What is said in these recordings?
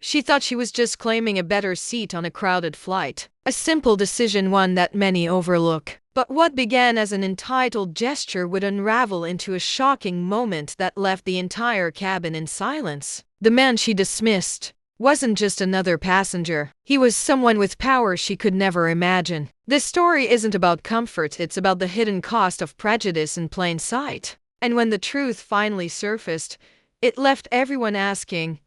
She thought she was just claiming a better seat on a crowded flight. A simple decision, one that many overlook. But what began as an entitled gesture would unravel into a shocking moment that left the entire cabin in silence. The man she dismissed wasn't just another passenger. He was someone with power she could never imagine. This story isn't about comfort, it's about the hidden cost of prejudice in plain sight. And when the truth finally surfaced, it left everyone asking,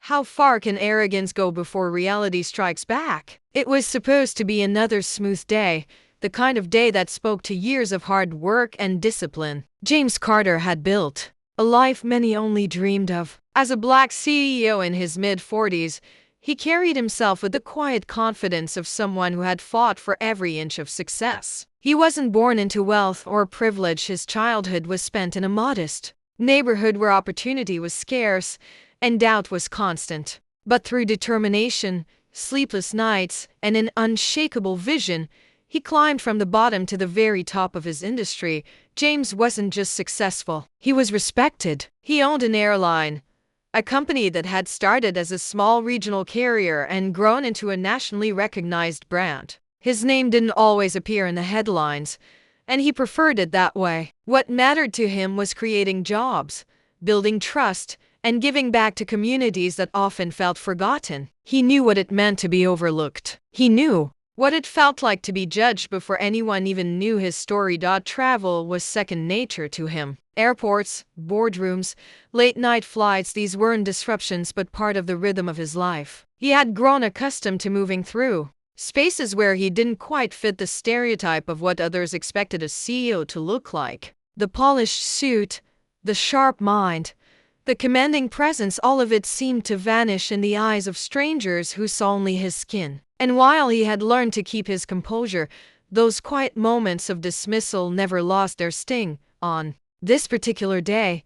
how far can arrogance go before reality strikes back? It was supposed to be another smooth day, the kind of day that spoke to years of hard work and discipline. James Carter had built a life many only dreamed of. As a black CEO in his mid-40s, he carried himself with the quiet confidence of someone who had fought for every inch of success. He wasn't born into wealth or privilege. His childhood was spent in a modest neighborhood where opportunity was scarce and doubt was constant. But through determination, sleepless nights, and an unshakable vision, he climbed from the bottom to the very top of his industry. James wasn't just successful, he was respected. He owned an airline, a company that had started as a small regional carrier and grown into a nationally recognized brand. His name didn't always appear in the headlines, and he preferred it that way. What mattered to him was creating jobs, building trust, and giving back to communities that often felt forgotten. He knew what it meant to be overlooked. He knew what it felt like to be judged before anyone even knew his story. Travel was second nature to him. Airports, boardrooms, late-night flights, these weren't disruptions but part of the rhythm of his life. He had grown accustomed to moving through spaces where he didn't quite fit the stereotype of what others expected a CEO to look like. The polished suit, the sharp mind, the commanding presence, all of it seemed to vanish in the eyes of strangers who saw only his skin. And while he had learned to keep his composure, those quiet moments of dismissal never lost their sting. On this particular day,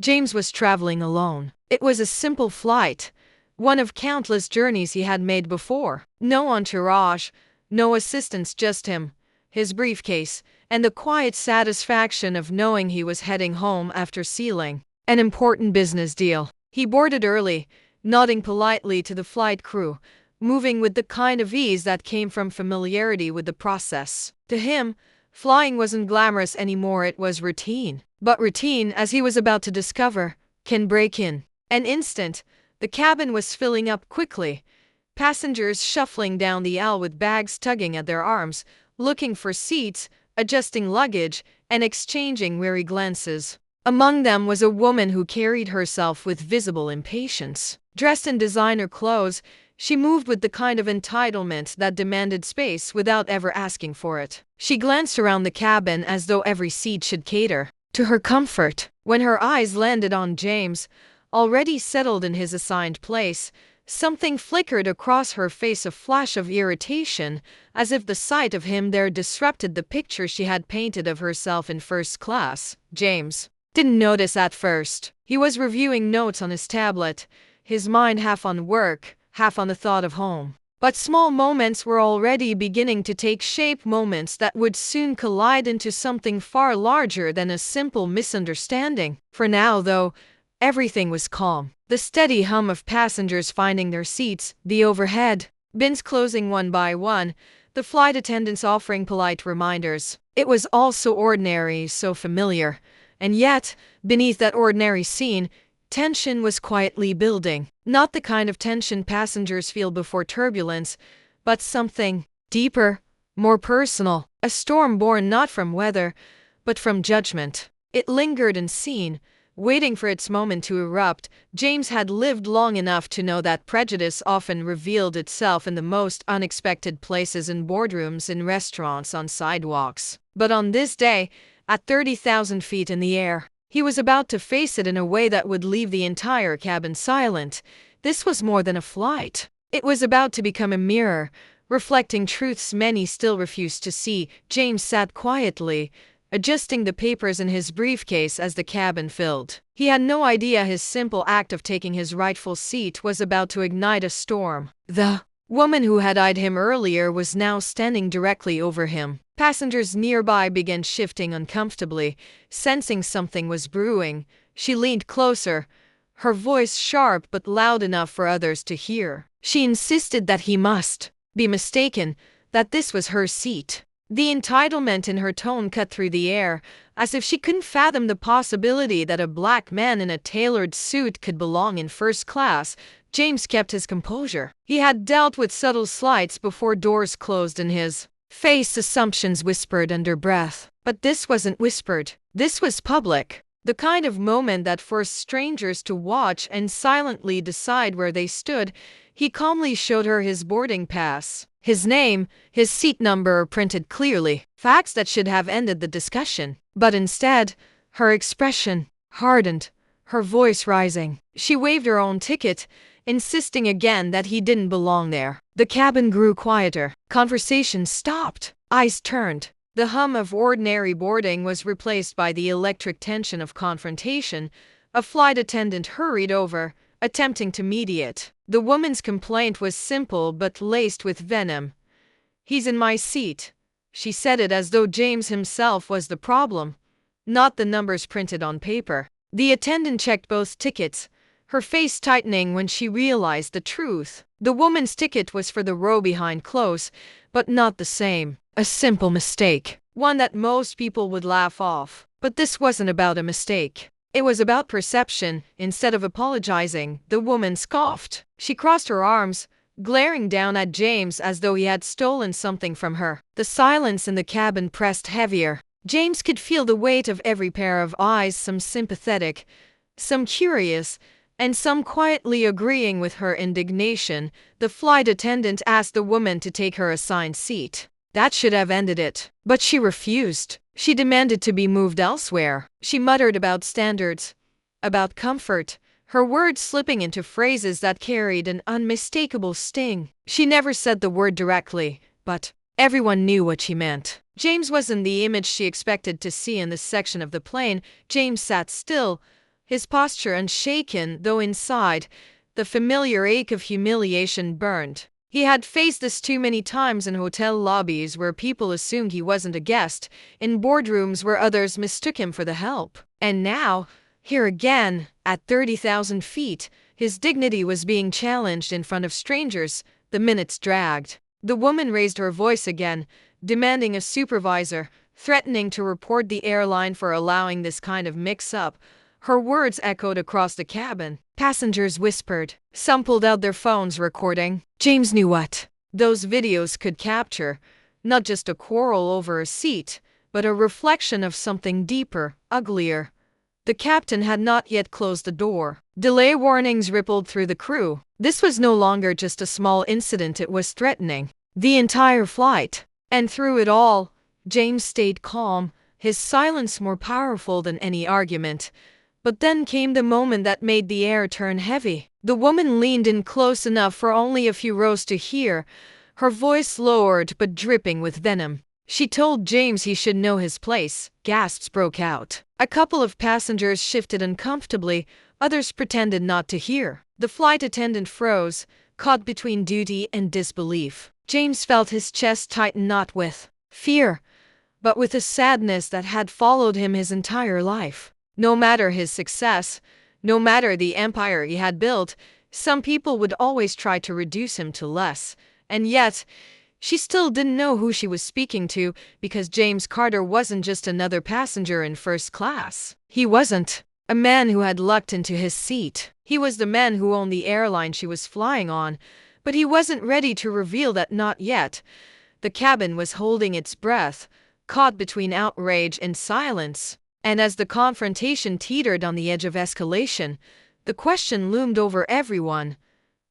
James was traveling alone. It was a simple flight, one of countless journeys he had made before. No entourage, no assistants, just him, his briefcase, and the quiet satisfaction of knowing he was heading home after sealing an important business deal. He boarded early, nodding politely to the flight crew, moving with the kind of ease that came from familiarity with the process. To him, flying wasn't glamorous anymore, it was routine. But routine, as he was about to discover, can break in an instant. The cabin was filling up quickly, passengers shuffling down the aisle with bags tugging at their arms, looking for seats, adjusting luggage, and exchanging weary glances. Among them was a woman who carried herself with visible impatience. Dressed in designer clothes, she moved with the kind of entitlement that demanded space without ever asking for it. She glanced around the cabin as though every seat should cater to her comfort. When her eyes landed on James, already settled in his assigned place, something flickered across her face, a flash of irritation, as if the sight of him there disrupted the picture she had painted of herself in first class. James didn't notice at first. He was reviewing notes on his tablet, his mind half on work, half on the thought of home. But small moments were already beginning to take shape, moments that would soon collide into something far larger than a simple misunderstanding. For now, though, everything was calm. The steady hum of passengers finding their seats, the overhead bins closing one by one, the flight attendants offering polite reminders. It was all so ordinary, so familiar. And yet, beneath that ordinary scene, tension was quietly building. Not the kind of tension passengers feel before turbulence, but something deeper, more personal. A storm born not from weather, but from judgment. It lingered unseen, waiting for its moment to erupt. James had lived long enough to know that prejudice often revealed itself in the most unexpected places, in boardrooms, in restaurants, on sidewalks. But on this day, at 30,000 feet in the air, he was about to face it in a way that would leave the entire cabin silent. This was more than a flight. It was about to become a mirror, reflecting truths many still refused to see. James sat quietly, adjusting the papers in his briefcase as the cabin filled. He had no idea his simple act of taking his rightful seat was about to ignite a storm. The woman who had eyed him earlier was now standing directly over him. Passengers nearby began shifting uncomfortably, sensing something was brewing. She leaned closer, her voice sharp but loud enough for others to hear. She insisted that he must be mistaken, that this was her seat. The entitlement in her tone cut through the air, as if she couldn't fathom the possibility that a black man in a tailored suit could belong in first class. James kept his composure. He had dealt with subtle slights before doors closed in his face. Assumptions whispered under breath. But this wasn't whispered. This was public. The kind of moment that forced strangers to watch and silently decide where they stood. He calmly showed her his boarding pass. His name, his seat number printed clearly. Facts that should have ended the discussion. But instead, her expression hardened, her voice rising. She waved her own ticket, insisting again that he didn't belong there. The cabin grew quieter. Conversation stopped. Eyes turned. The hum of ordinary boarding was replaced by the electric tension of confrontation. A flight attendant hurried over, attempting to mediate. The woman's complaint was simple but laced with venom. "He's in my seat." She said it as though James himself was the problem, not the numbers printed on paper. The attendant checked both tickets, her face tightening when she realized the truth. The woman's ticket was for the row behind close, but not the same. A simple mistake, one that most people would laugh off. But this wasn't about a mistake. It was about perception. Instead of apologizing, the woman scoffed. She crossed her arms, glaring down at James as though he had stolen something from her. The silence in the cabin pressed heavier. James could feel the weight of every pair of eyes, some sympathetic, some curious, and some quietly agreeing with her indignation. The flight attendant asked the woman to take her assigned seat. That should have ended it. But she refused. She demanded to be moved elsewhere. She muttered about standards, about comfort, her words slipping into phrases that carried an unmistakable sting. She never said the word directly, but everyone knew what she meant. James wasn't the image she expected to see in this section of the plane. James sat still, his posture unshaken, though inside, the familiar ache of humiliation burned. He had faced this too many times in hotel lobbies where people assumed he wasn't a guest, in boardrooms where others mistook him for the help. And now, here again, at 30,000 feet, his dignity was being challenged in front of strangers. The minutes dragged. The woman raised her voice again, demanding a supervisor, threatening to report the airline for allowing this kind of mix-up. Her words echoed across the cabin. Passengers whispered. Some pulled out their phones, recording. James knew what those videos could capture. Not just a quarrel over a seat, but a reflection of something deeper, uglier. The captain had not yet closed the door. Delay warnings rippled through the crew. This was no longer just a small incident, it was threatening the entire flight. And through it all, James stayed calm, his silence more powerful than any argument. But then came the moment that made the air turn heavy. The woman leaned in close enough for only a few rows to hear, her voice lowered but dripping with venom. She told James he should know his place. Gasps broke out. A couple of passengers shifted uncomfortably, others pretended not to hear. The flight attendant froze, caught between duty and disbelief. James felt his chest tighten, not with fear, but with a sadness that had followed him his entire life. No matter his success, no matter the empire he had built, some people would always try to reduce him to less. And yet, she still didn't know who she was speaking to, because James Carter wasn't just another passenger in first class. He wasn't a man who had lucked into his seat. He was the man who owned the airline she was flying on, but he wasn't ready to reveal that, not yet. The cabin was holding its breath, caught between outrage and silence. And as the confrontation teetered on the edge of escalation, the question loomed over everyone.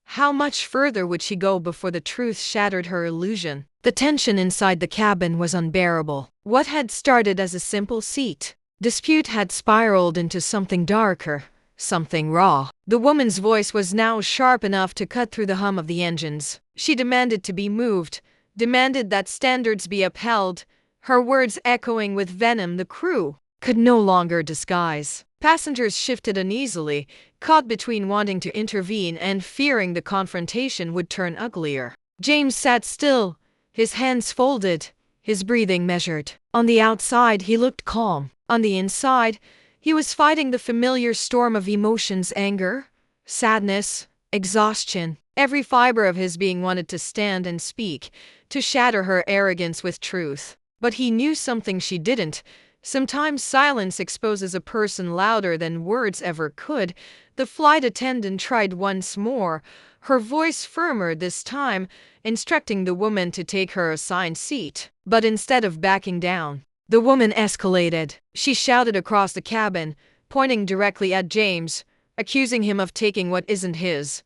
How much further would she go before the truth shattered her illusion? The tension inside the cabin was unbearable. What had started as a simple seat dispute had spiraled into something darker, something raw. The woman's voice was now sharp enough to cut through the hum of the engines. She demanded to be moved, demanded that standards be upheld, her words echoing with venom the crew could no longer disguise. Passengers shifted uneasily, caught between wanting to intervene and fearing the confrontation would turn uglier. James sat still, his hands folded, his breathing measured. On the outside, he looked calm. On the inside, He was fighting the familiar storm of emotions: anger, sadness, exhaustion. Every fiber of his being wanted to stand and speak, to shatter her arrogance with truth. But he knew something she didn't. Sometimes silence exposes a person louder than words ever could. The flight attendant tried once more, her voice firmer this time, instructing the woman to take her assigned seat. But instead of backing down, the woman escalated. She shouted across the cabin, pointing directly at James, accusing him of taking what isn't his.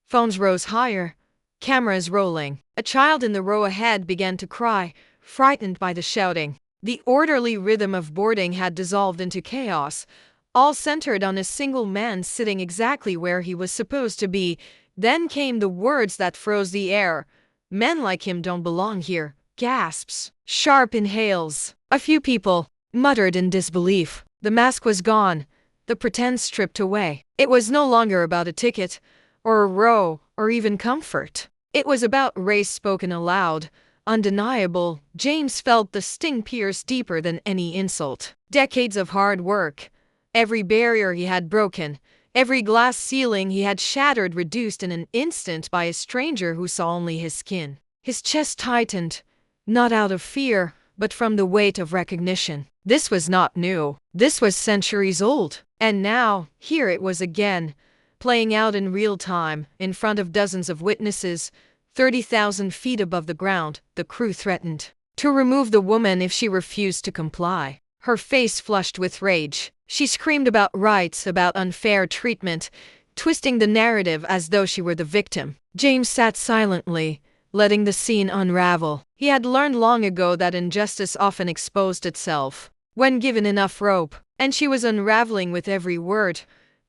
Phones rose higher, cameras rolling. A child in the row ahead began to cry, frightened by the shouting. The orderly rhythm of boarding had dissolved into chaos, all centered on a single man sitting exactly where he was supposed to be. Then came the words that froze the air. "Men like him don't belong here." Gasps, sharp inhales. A few people muttered in disbelief. The mask was gone, the pretense stripped away. It was no longer about a ticket, or a row, or even comfort. It was about race spoken aloud, undeniable. James felt the sting pierce deeper than any insult. Decades of hard work, every barrier he had broken, every glass ceiling he had shattered, reduced in an instant by a stranger who saw only his skin. His chest tightened, not out of fear, but from the weight of recognition. This was not new. This was centuries old. And now, here it was again, playing out in real time, in front of dozens of witnesses, 30,000 feet above the ground. The crew threatened to remove the woman if she refused to comply. Her face flushed with rage. She screamed about rights, about unfair treatment, twisting the narrative as though she were the victim. James sat silently, letting the scene unravel. He had learned long ago that injustice often exposed itself when given enough rope, and she was unraveling with every word,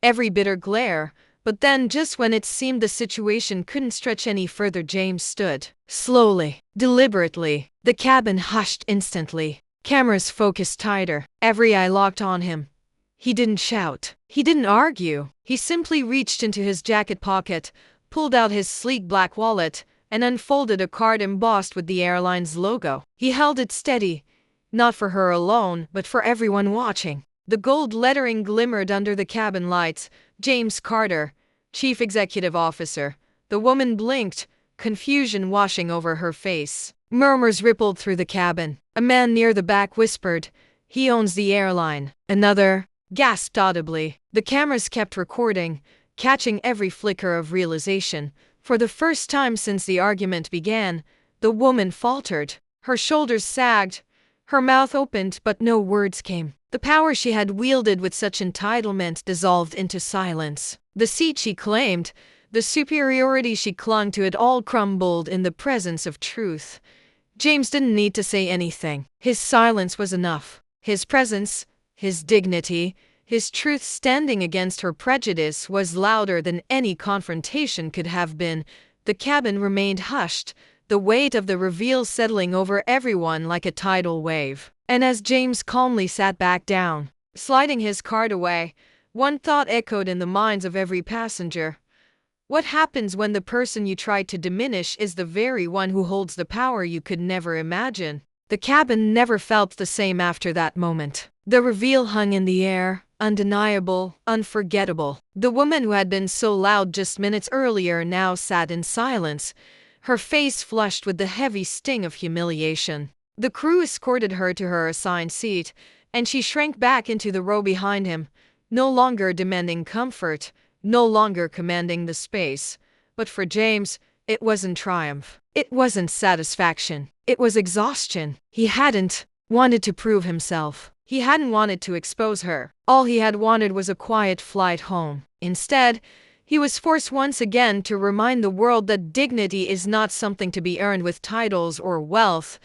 every bitter glare. But then, just when it seemed the situation couldn't stretch any further, James stood. Slowly, deliberately. The cabin hushed instantly. Cameras focused tighter. Every eye locked on him. He didn't shout. He didn't argue. He simply reached into his jacket pocket, pulled out his sleek black wallet, and unfolded a card embossed with the airline's logo. He held it steady, not for her alone, but for everyone watching. The gold lettering glimmered under the cabin lights. James Carter, Chief Executive Officer. The woman blinked, confusion washing over her face. Murmurs rippled through the cabin. A man near the back whispered, "He owns the airline." Another gasped audibly. The cameras kept recording, catching every flicker of realization. For the first time since the argument began, the woman faltered. Her shoulders sagged, her mouth opened, but no words came. The power she had wielded with such entitlement dissolved into silence. The seat she claimed, the superiority she clung to, it all crumbled in the presence of truth. James didn't need to say anything. His silence was enough. His presence, his dignity, his truth standing against her prejudice was louder than any confrontation could have been. The cabin remained hushed, the weight of the reveal settling over everyone like a tidal wave. And as James calmly sat back down, sliding his card away, one thought echoed in the minds of every passenger. What happens when the person you try to diminish is the very one who holds the power you could never imagine? The cabin never felt the same after that moment. The reveal hung in the air, undeniable, unforgettable. The woman who had been so loud just minutes earlier now sat in silence, her face flushed with the heavy sting of humiliation. The crew escorted her to her assigned seat, and she shrank back into the row behind him, no longer demanding comfort, no longer commanding the space. But for James, it wasn't triumph. It wasn't satisfaction. It was exhaustion. He hadn't wanted to prove himself. He hadn't wanted to expose her. All he had wanted was a quiet flight home. Instead, he was forced once again to remind the world that dignity is not something to be earned with titles or wealth,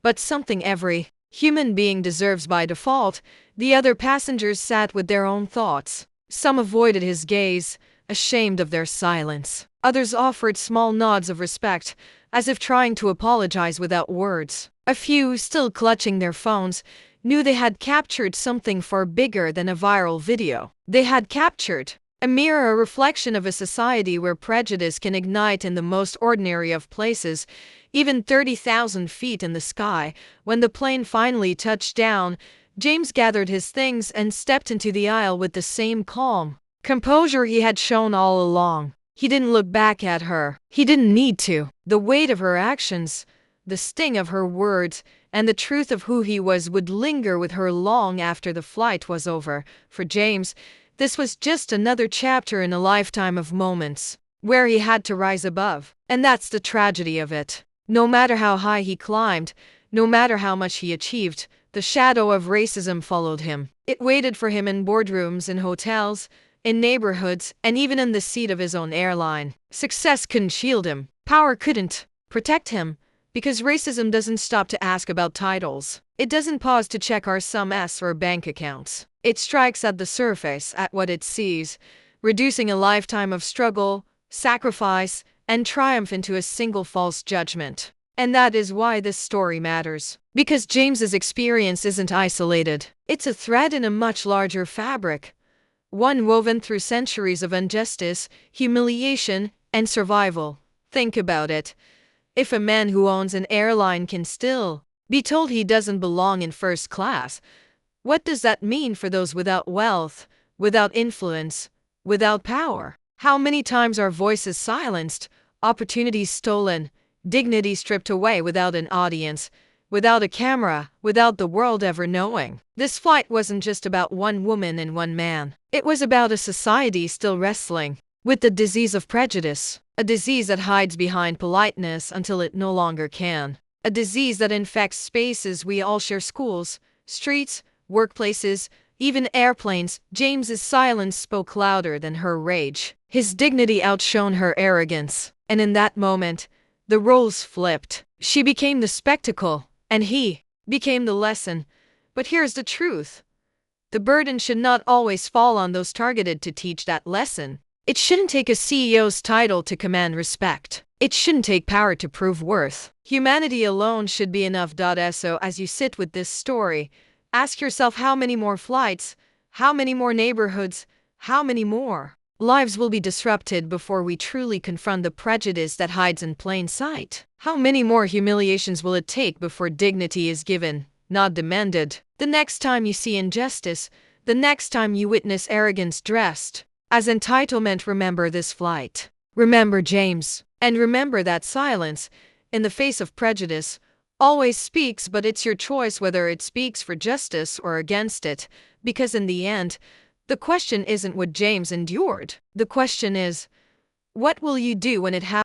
but something every human being deserves by default. The other passengers sat with their own thoughts. Some avoided his gaze, ashamed of their silence. Others offered small nods of respect, as if trying to apologize without words. A few, still clutching their phones, knew they had captured something far bigger than a viral video. They had captured a mirror, a reflection of a society where prejudice can ignite in the most ordinary of places, even 30,000 feet in the sky. When the plane finally touched down, James gathered his things and stepped into the aisle with the same calm composure he had shown all along. He didn't look back at her. He didn't need to. The weight of her actions, the sting of her words, and the truth of who he was would linger with her long after the flight was over. For James, this was just another chapter in a lifetime of moments where he had to rise above. And that's the tragedy of it. No matter how high he climbed, no matter how much he achieved, the shadow of racism followed him. It waited for him in boardrooms, in hotels, in neighborhoods, and even in the seat of his own airline. Success couldn't shield him. Power couldn't protect him, because racism doesn't stop to ask about titles. It doesn't pause to check our sums or bank accounts. It strikes at the surface, at what it sees, reducing a lifetime of struggle, sacrifice, and triumph into a single false judgment. And that is why this story matters. Because James's experience isn't isolated. It's a thread in a much larger fabric, one woven through centuries of injustice, humiliation, and survival. Think about it. If a man who owns an airline can still be told he doesn't belong in first class, what does that mean for those without wealth, without influence, without power? How many times are voices silenced, opportunities stolen, dignity stripped away without an audience, without a camera, without the world ever knowing? This flight wasn't just about one woman and one man. It was about a society still wrestling with the disease of prejudice, a disease that hides behind politeness until it no longer can, a disease that infects spaces we all share: schools, streets, workplaces, even airplanes. James's silence spoke louder than her rage. His dignity outshone her arrogance. And in that moment, the roles flipped. She became the spectacle, and he became the lesson. But here's the truth. The burden should not always fall on those targeted to teach that lesson. It shouldn't take a CEO's title to command respect. It shouldn't take power to prove worth. Humanity alone should be enough. So as you sit with this story, ask yourself, how many more flights, how many more neighborhoods, how many more lives will be disrupted before we truly confront the prejudice that hides in plain sight? How many more humiliations will it take before dignity is given, not demanded? The next time you see injustice, the next time you witness arrogance dressed as entitlement, remember this flight. Remember James. And remember that silence, in the face of prejudice, always speaks, but it's your choice whether it speaks for justice or against it. Because in the end, the question isn't what James endured. The question is, what will you do when it happens?